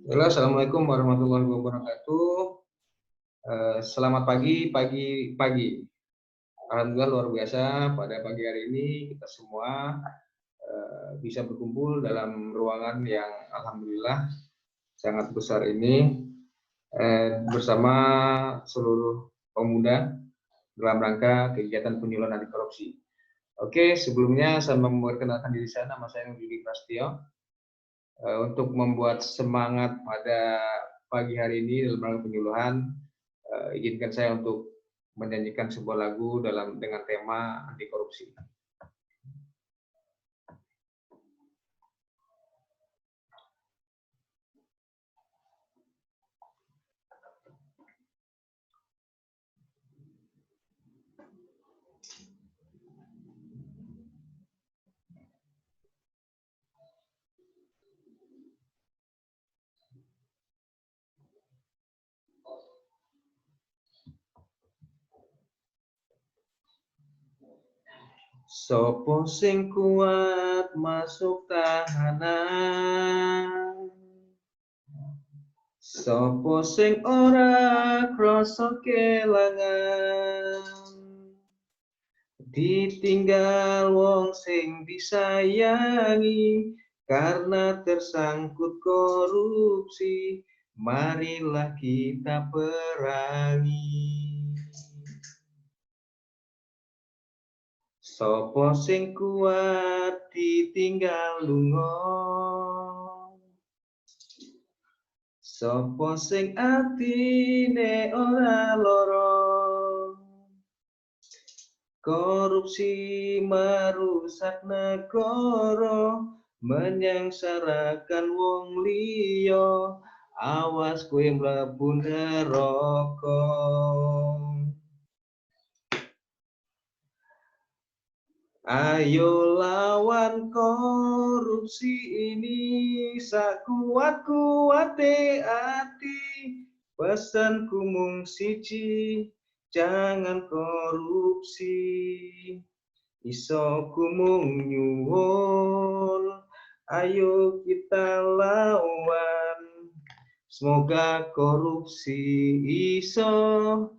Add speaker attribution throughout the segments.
Speaker 1: Halo, assalamualaikum warahmatullahi wabarakatuh. Selamat pagi. Alhamdulillah luar biasa pada pagi hari ini kita semua bisa berkumpul dalam ruangan yang alhamdulillah sangat besar ini bersama seluruh pemuda dalam rangka kegiatan penyuluhan anti korupsi. Oke, sebelumnya saya memperkenalkan diri saya, nama saya Yudi Prastio. Untuk membuat semangat pada pagi hari ini dalam rangka penyuluhan, izinkan saya untuk menyanyikan sebuah lagu dengan tema anti korupsi. Sopo sing kuat masuk tahanan, sopo sing ora krasa kelangan, ditinggal wong sing disayangi karena tersangkut korupsi, marilah kita perangi. Sopo sing kuat ditinggal lunga, sopo sing atine ora loro, korupsi merusak negara, menyengsarakan wong liya, awas kowe mlebu neraka. Ayo lawan korupsi ini sakuat-kuate ati, pesanku mung siji, jangan korupsi. Iso kumung nyuwun, ayo kita lawan, semoga korupsi iso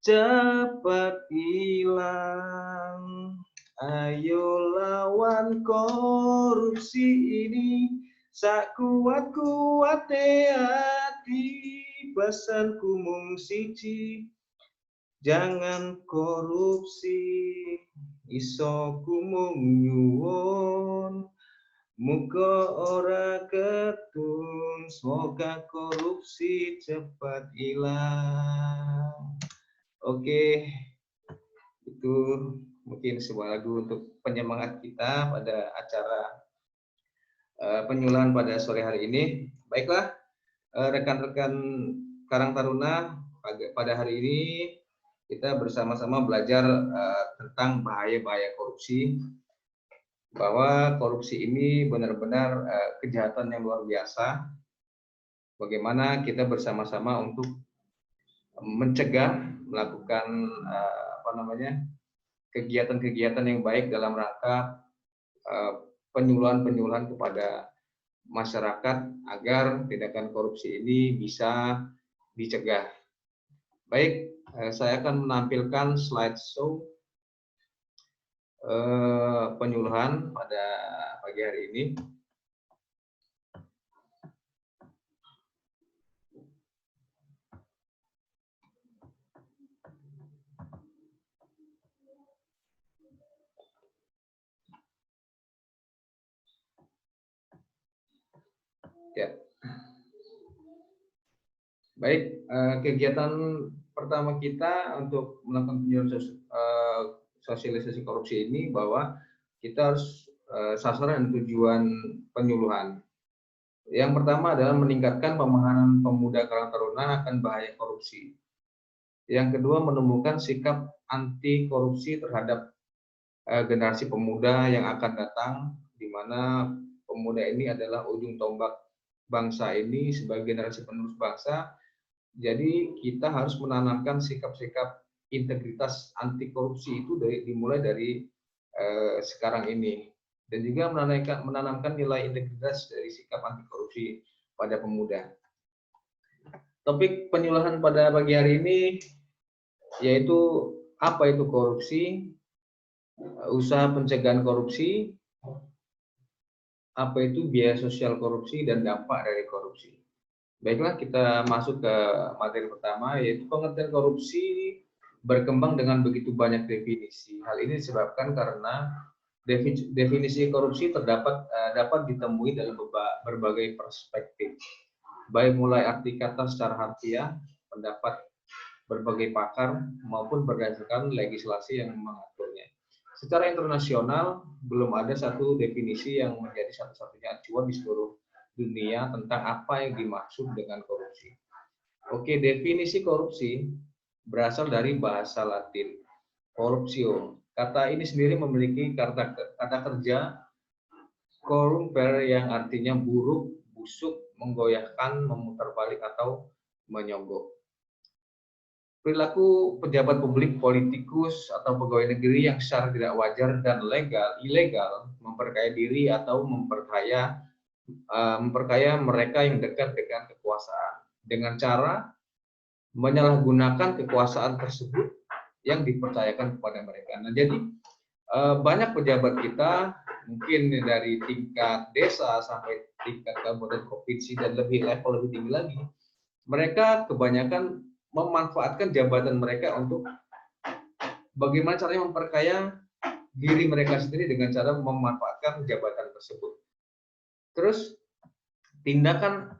Speaker 1: cepat hilang. Ayo lawan korupsi ini sakuat-kuate hati, pesanku mung siji, jangan korupsi. Iso kumung nyuwun, muga ora ketun, semoga korupsi cepat hilang. Oke, itu mungkin sebuah lagu untuk penyemangat kita pada acara penyuluhan pada sore hari ini. Baiklah, rekan-rekan Karang Taruna, pada hari ini kita bersama-sama belajar tentang bahaya-bahaya korupsi, bahwa korupsi ini benar-benar kejahatan yang luar biasa. Bagaimana kita bersama-sama untuk mencegah, melakukan kegiatan-kegiatan yang baik dalam rangka penyuluhan kepada masyarakat agar tindakan korupsi ini bisa dicegah. Baik, saya akan menampilkan slideshow penyuluhan pada pagi hari ini. Ya. Baik, kegiatan pertama kita untuk melakukan penyuluhan sosialisasi korupsi ini bahwa kita harus sasaran dan tujuan penyuluhan. Yang pertama adalah meningkatkan pemahaman pemuda Karang Taruna akan bahaya korupsi. Yang kedua, menumbuhkan sikap anti korupsi terhadap generasi pemuda yang akan datang, di mana pemuda ini adalah ujung tombak bangsa ini sebagai generasi penerus bangsa. Jadi kita harus menanamkan sikap-sikap integritas anti korupsi itu dimulai dari sekarang ini, dan juga menanamkan nilai integritas dari sikap anti korupsi pada pemuda. Topik penyuluhan pada pagi hari ini yaitu apa itu korupsi, usaha pencegahan korupsi, apa itu biaya sosial korupsi, dan dampak dari korupsi. Baiklah, kita masuk ke materi pertama, yaitu pengertian korupsi berkembang dengan begitu banyak definisi. Hal ini disebabkan karena definisi korupsi dapat ditemui dalam berbagai perspektif, baik mulai arti kata secara harfiah, pendapat berbagai pakar, maupun berdasarkan legislasi yang mengaturnya. Secara internasional, belum ada satu definisi yang menjadi satu-satunya acuan di seluruh dunia tentang apa yang dimaksud dengan korupsi. Oke, definisi korupsi berasal dari bahasa Latin, corruptio. Kata ini sendiri memiliki kata kerja corrumpere yang artinya buruk, busuk, menggoyahkan, memutar balik, atau menyogok. Perilaku pejabat publik, politikus, atau pegawai negeri yang secara tidak wajar dan ilegal memperkaya diri atau memperkaya mereka yang dekat dengan kekuasaan dengan cara menyalahgunakan kekuasaan tersebut yang dipercayakan kepada mereka. Nah, jadi banyak pejabat kita mungkin dari tingkat desa sampai tingkat kabupaten, provinsi, dan level lebih tinggi lagi, mereka kebanyakan memanfaatkan jabatan mereka untuk bagaimana caranya memperkaya diri mereka sendiri dengan cara memanfaatkan jabatan tersebut. Terus tindakan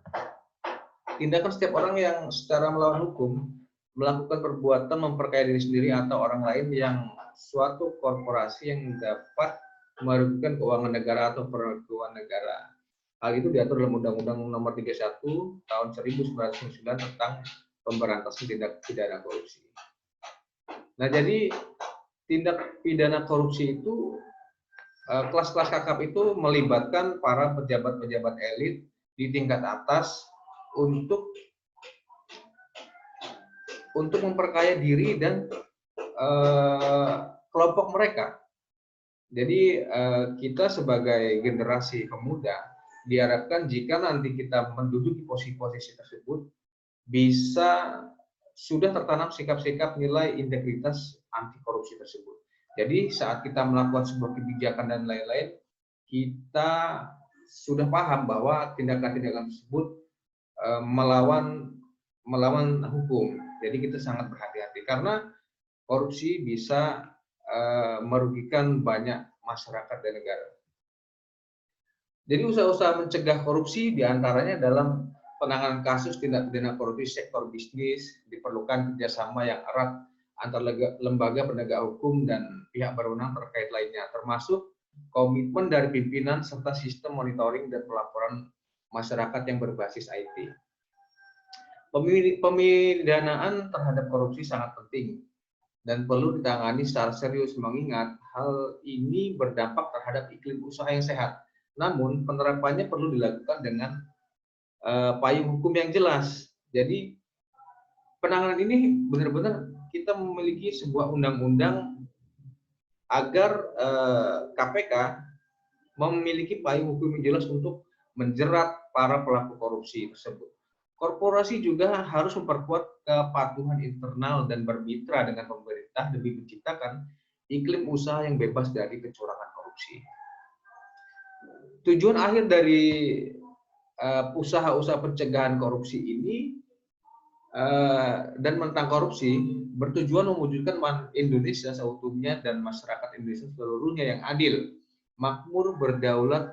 Speaker 1: setiap orang yang secara melawan hukum melakukan perbuatan memperkaya diri sendiri atau orang lain yang suatu korporasi yang dapat merugikan keuangan negara atau perekonomian negara. Hal itu diatur dalam Undang-Undang Nomor 31 Tahun 1999 tentang pemberantasan tindak pidana korupsi. Nah, jadi tindak pidana korupsi itu, kelas-kelas kakap itu melibatkan para pejabat-pejabat elit di tingkat atas untuk memperkaya diri dan kelompok mereka. Jadi kita sebagai generasi pemuda diharapkan jika nanti kita menduduki posisi-posisi tersebut bisa sudah tertanam sikap-sikap nilai integritas anti korupsi tersebut. Jadi saat kita melakukan sebuah kebijakan dan lain-lain, kita sudah paham bahwa tindakan-tindakan tersebut melawan hukum. Jadi kita sangat berhati-hati karena korupsi bisa merugikan banyak masyarakat dan negara. Jadi usaha-usaha mencegah korupsi diantaranya dalam penanganan kasus tindak pidana korupsi sektor bisnis diperlukan kerjasama yang erat antar lembaga penegak hukum dan pihak berwenang terkait lainnya, termasuk komitmen dari pimpinan serta sistem monitoring dan pelaporan masyarakat yang berbasis IT. Pemidanaan terhadap korupsi sangat penting dan perlu ditangani secara serius mengingat hal ini berdampak terhadap iklim usaha yang sehat. Namun penerapannya perlu dilakukan dengan payung hukum yang jelas. Jadi penanganan ini benar-benar kita memiliki sebuah undang-undang agar KPK memiliki payung hukum yang jelas untuk menjerat para pelaku korupsi tersebut. Korporasi juga harus memperkuat kepatuhan internal dan bermitra dengan pemerintah demi menciptakan iklim usaha yang bebas dari kecurangan korupsi. Tujuan akhir dari usaha-usaha pencegahan korupsi ini dan tentang korupsi bertujuan mewujudkan Indonesia seutuhnya dan masyarakat Indonesia seluruhnya yang adil, makmur, berdaulat,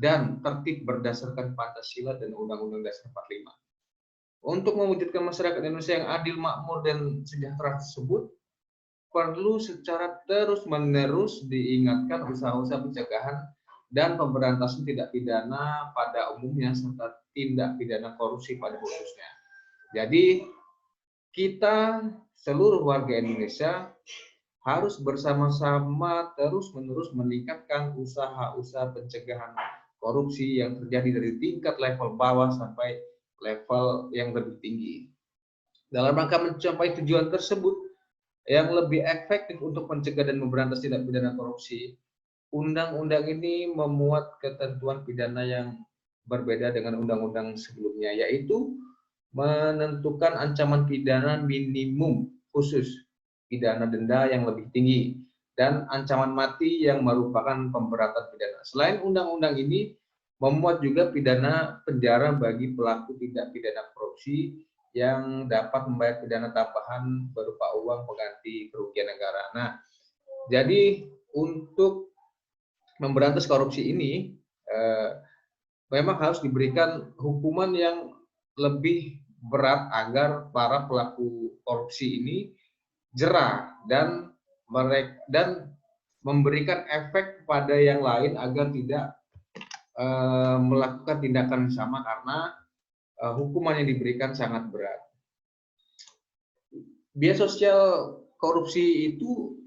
Speaker 1: dan tertib berdasarkan Pancasila dan Undang-Undang Dasar 45. Untuk mewujudkan masyarakat Indonesia yang adil, makmur, dan sejahtera tersebut, perlu secara terus-menerus diingatkan usaha-usaha pencegahan dan pemberantasan tindak pidana pada umumnya serta tindak pidana korupsi pada khususnya. Jadi, kita seluruh warga Indonesia harus bersama-sama terus-menerus meningkatkan usaha-usaha pencegahan korupsi yang terjadi dari tingkat level bawah sampai level yang lebih tinggi. Dalam rangka mencapai tujuan tersebut yang lebih efektif untuk mencegah dan memberantas tindak pidana korupsi, undang-undang ini memuat ketentuan pidana yang berbeda dengan undang-undang sebelumnya, yaitu menentukan ancaman pidana minimum khusus, pidana denda yang lebih tinggi, dan ancaman mati yang merupakan pemberatan pidana. Selain undang-undang ini memuat juga pidana penjara bagi pelaku tindak pidana korupsi yang dapat membayar pidana tambahan berupa uang pengganti kerugian negara. Nah, jadi untuk memberantas korupsi ini memang harus diberikan hukuman yang lebih berat agar para pelaku korupsi ini jera dan memberikan efek pada yang lain agar tidak melakukan tindakan sama karena hukuman yang diberikan sangat berat. Biaya sosial korupsi itu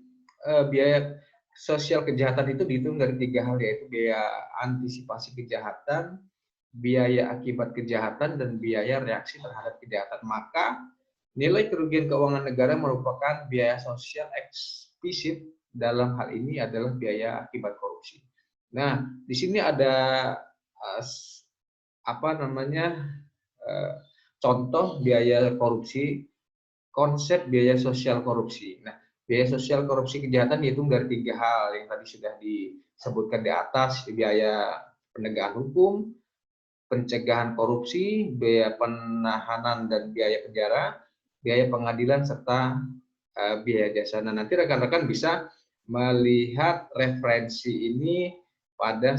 Speaker 1: biaya sosial kejahatan itu dihitung dari 3 hal, yaitu biaya antisipasi kejahatan, biaya akibat kejahatan, dan biaya reaksi terhadap kejahatan. Maka nilai kerugian keuangan negara merupakan biaya sosial eksplisit, dalam hal ini adalah biaya akibat korupsi. Nah, di sini ada contoh biaya korupsi, konsep biaya sosial korupsi. Nah, biaya sosial korupsi kejahatan dihitung dari 3 hal yang tadi sudah disebutkan di atas, biaya penegakan hukum, pencegahan korupsi, biaya penahanan dan biaya penjara, biaya pengadilan, serta biaya jasa. Nah, nanti rekan-rekan bisa melihat referensi ini pada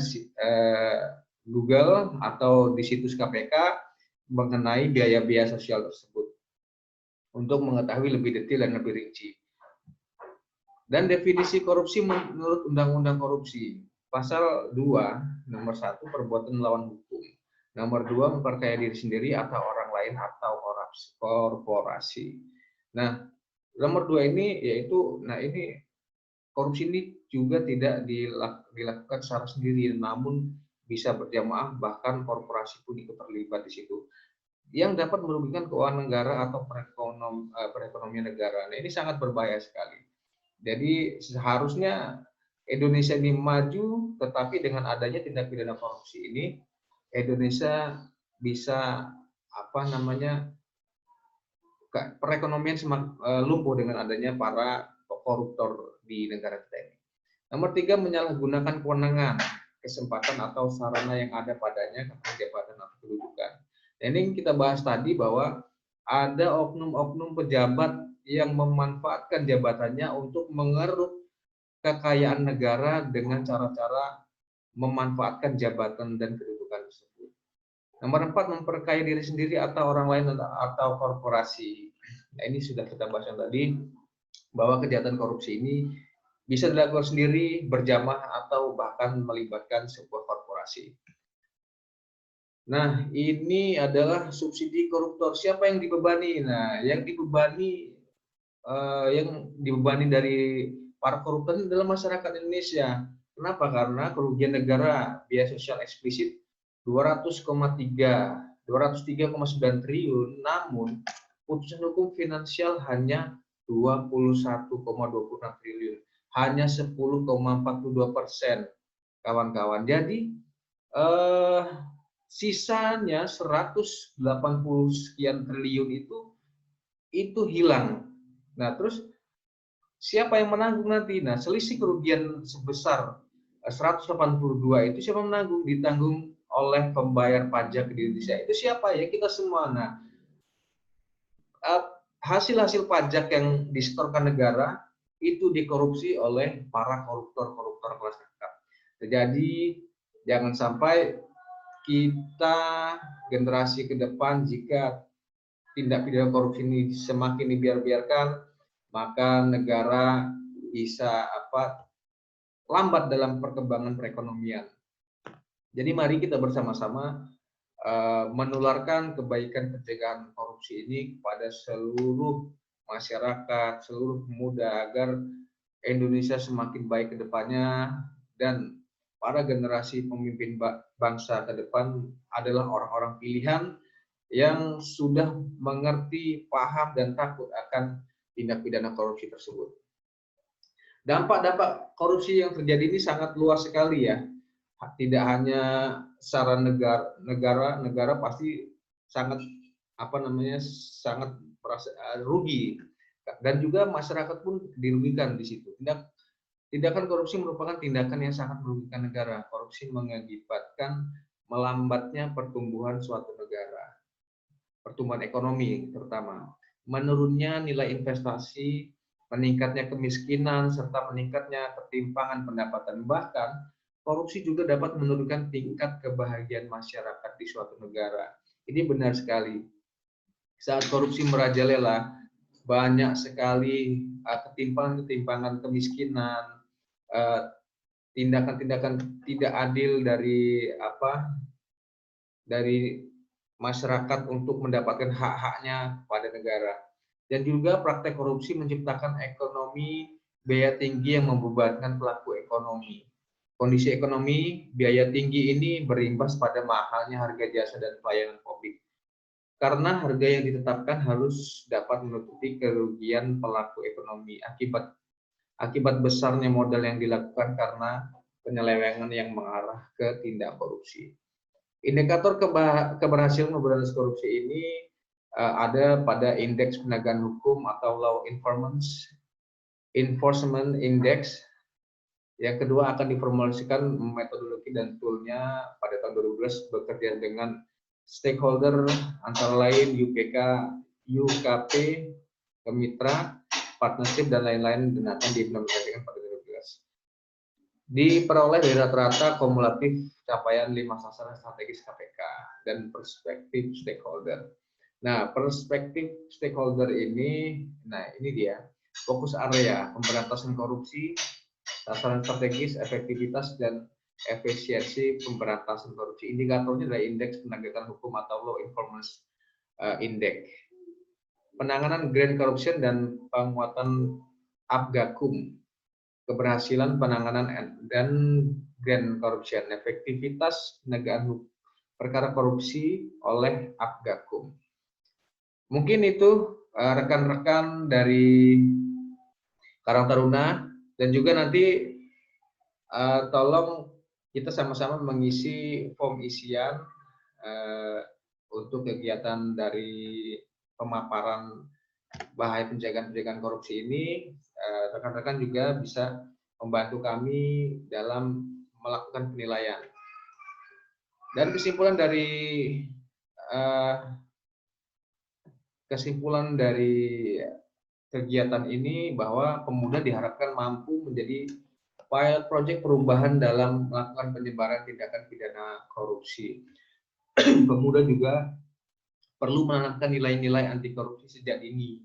Speaker 1: Google atau di situs KPK mengenai biaya-biaya sosial tersebut untuk mengetahui lebih detail dan lebih rinci. Dan definisi korupsi menurut Undang-Undang Korupsi, Pasal 2, nomor 1, perbuatan melawan hukum. Nomor 2, memperkaya diri sendiri atau orang lain atau korporasi. Nah, nomor 2 ini yaitu, ini korupsi ini juga tidak dilakukan secara sendiri, namun bisa berjamaah, bahkan korporasi pun ikut terlibat di situ, yang dapat merugikan keuangan negara atau perekonomian negara. Nah, ini sangat berbahaya sekali. Jadi seharusnya Indonesia ini maju, tetapi dengan adanya tindak pidana korupsi ini, Indonesia bisa perekonomian lumpuh dengan adanya para koruptor di negara kita ini. Nomor 3, menyalahgunakan kewenangan, kesempatan atau sarana yang ada padanya karena jabatan atau kedudukan. Ini kita bahas tadi bahwa ada oknum-oknum pejabat yang memanfaatkan jabatannya untuk mengeruk kekayaan negara dengan cara-cara memanfaatkan jabatan dan kedudukan tersebut. Nomor 4, memperkaya diri sendiri atau orang lain atau korporasi. Nah, ini sudah kita bahas tadi, bahwa kejahatan korupsi ini bisa dilakukan sendiri, berjamaah, atau bahkan melibatkan sebuah korporasi. Nah, ini adalah subsidi koruptor. Siapa yang dibebani? Nah, yang dibebani dari para koruptor adalah masyarakat Indonesia. Kenapa? Karena kerugian negara biaya sosial eksplisit 203,9 triliun, namun putusan hukum finansial hanya 21,26 triliun, hanya 10,42%, kawan-kawan. Jadi sisanya 180 sekian triliun itu hilang. Nah, terus siapa yang menanggung nanti? Nah, selisih kerugian sebesar 182 itu siapa menanggung? Ditanggung oleh pembayar pajak di Indonesia. Itu siapa ya? Kita semua. Nah, hasil-hasil pajak yang disetorkan negara itu dikorupsi oleh para koruptor kelas kakap. Jadi jangan sampai kita generasi ke depan, jika tindak pidana korupsi ini semakin dibiarkan, maka negara bisa lambat dalam perkembangan perekonomian. Jadi mari kita bersama-sama menularkan kebaikan pencegahan korupsi ini kepada seluruh masyarakat, seluruh pemuda, agar Indonesia semakin baik ke depannya, dan para generasi pemimpin bangsa ke depan adalah orang-orang pilihan yang sudah mengerti, paham, dan takut akan tindak pidana korupsi tersebut. Dampak-dampak korupsi yang terjadi ini sangat luas sekali ya. Tidak hanya secara negara pasti sangat sangat merasa rugi, dan juga masyarakat pun dirugikan di situ. Tindakan korupsi merupakan tindakan yang sangat merugikan negara. Korupsi mengakibatkan melambatnya pertumbuhan suatu negara, pertumbuhan ekonomi terutama, menurunnya nilai investasi, meningkatnya kemiskinan, serta meningkatnya ketimpangan pendapatan. Bahkan, korupsi juga dapat menurunkan tingkat kebahagiaan masyarakat di suatu negara. Ini benar sekali. Saat korupsi merajalela, banyak sekali ketimpangan-ketimpangan kemiskinan, tindakan-tindakan tidak adil dari masyarakat untuk mendapatkan hak-haknya pada negara. Dan juga praktek korupsi menciptakan ekonomi biaya tinggi yang membebankan pelaku ekonomi. Kondisi ekonomi biaya tinggi ini berimbas pada mahalnya harga jasa dan pelayanan publik. Karena harga yang ditetapkan harus dapat menutupi kerugian pelaku ekonomi akibat besarnya modal yang dilakukan karena penyelewengan yang mengarah ke tindak korupsi. Indikator keberhasilan memberantas korupsi ini ada pada indeks penegakan hukum atau Law Enforcement Index. Yang kedua akan diformulasikan metodologi dan toolnya pada tahun 2012 bekerja dengan stakeholder antara lain UPK, UKP, kemitra, partnership dan lain-lain dan akan diimplementasikan pada 2012. Diperoleh dari rata-rata kumulatif capaian 5 sasaran strategis KPK dan perspektif stakeholder. Nah, perspektif stakeholder ini dia fokus area pemberantasan korupsi, sasaran strategis, efektivitas dan efisiensi pemberantasan korupsi. Indikatornya adalah indeks penegakan hukum atau Law Enforcement Index. Penanganan grand corruption dan penguatan APGAKUM. Keberhasilan penanganan dan grand corruption, efektivitas penegakan perkara korupsi oleh APGAKUM. Mungkin itu rekan-rekan dari Karang Taruna, dan juga nanti tolong kita sama-sama mengisi form isian untuk kegiatan dari pemaparan bahaya pencegahan korupsi ini. Rekan-rekan juga bisa membantu kami dalam melakukan penilaian. Dan kesimpulan dari kegiatan ini bahwa pemuda diharapkan mampu menjadi pilot project perubahan dalam melakukan penyebaran tindakan pidana korupsi. Pemuda juga perlu menanamkan nilai-nilai anti korupsi sejak dini,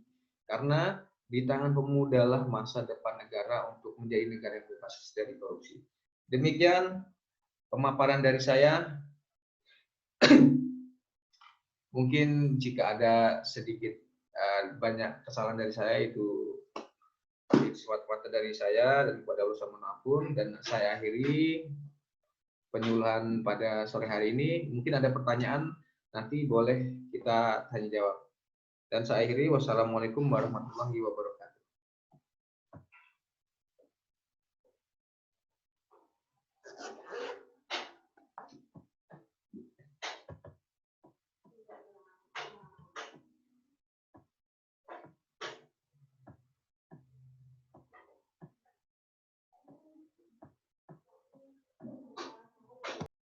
Speaker 1: karena di tangan pemuda lah masa depan negara untuk menjadi negara yang bebas dari korupsi. Demikian pemaparan dari saya. Mungkin jika ada sedikit banyak kesalahan dari saya, itu semata-mata dari saya dan kepada Allah SWT, dan saya akhiri penyuluhan pada sore hari ini. Mungkin ada pertanyaan, nanti boleh kita tanya jawab. Dan saya akhiri, wassalamualaikum warahmatullahi wabarakatuh.